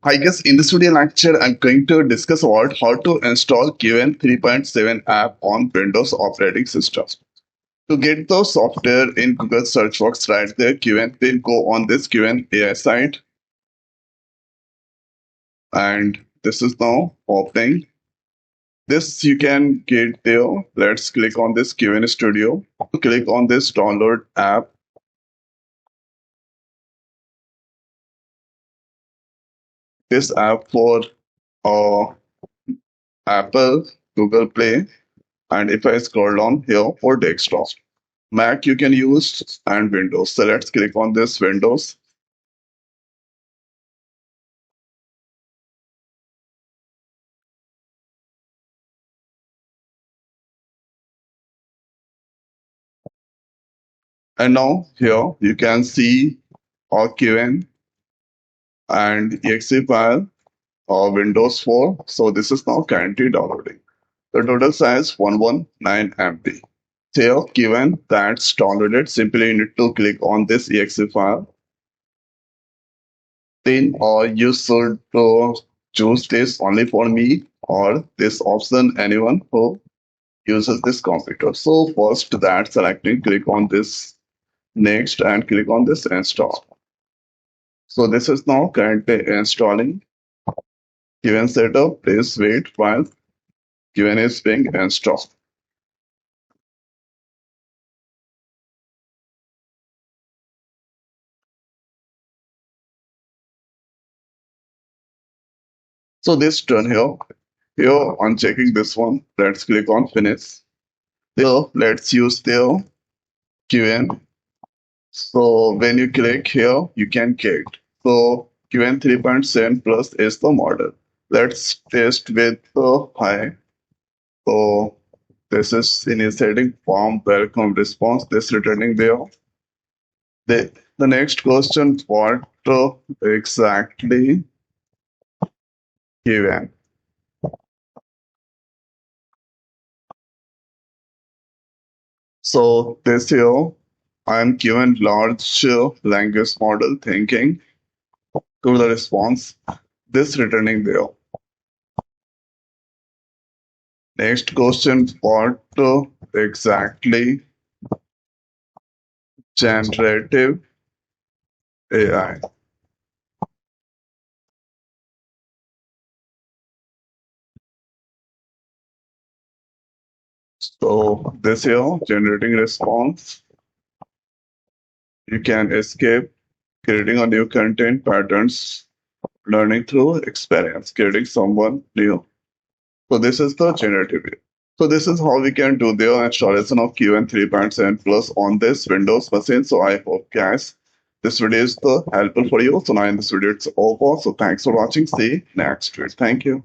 I guess in this video lecture, I'm going to discuss about how to install Qwen 3.7 app on Windows operating system. To get the software in Google search box right there, Qwen, then go on this Qwen AI site. And this is now opening. This you can get there. Let's click on this Qwen Studio. Click on this download app. This app for uh, Apple, Google Play. And if I scroll down here for desktop. Mac you can use and Windows. So let's click on this Windows. And now here you can see our Qwen and exe file or Windows 4. So this is now currently downloading. The total size 119 MB. Here Qwen that's downloaded. Simply you need to click on this exe file. Then or you should choose this only for me or this option anyone who uses this computer. So first that selecting, click on this next and click on this install. So this is now currently installing. Qwen setup, please wait while Qwen is being installed. So this done here. Here on checking this one, let's click on finish. There, let's use the Qwen. So when you click here, you can get. So Qwen 3.7 plus is the model. Let's test with the high. So this is initiating form welcome response. This returning there. The next question, what exactly given? So this here, I'm given large language model thinking to the response. This returning there. Next question, what exactly generative AI? So this here, generating response. You can escape creating a new content patterns, learning through experience, creating someone new. So this is the generative AI. So this is how we can do the installation of Qwen 3.7 Plus on this Windows machine. So I hope guys this video is helpful for you. So now in this video it's over. So thanks for watching. See you next week. Thank you.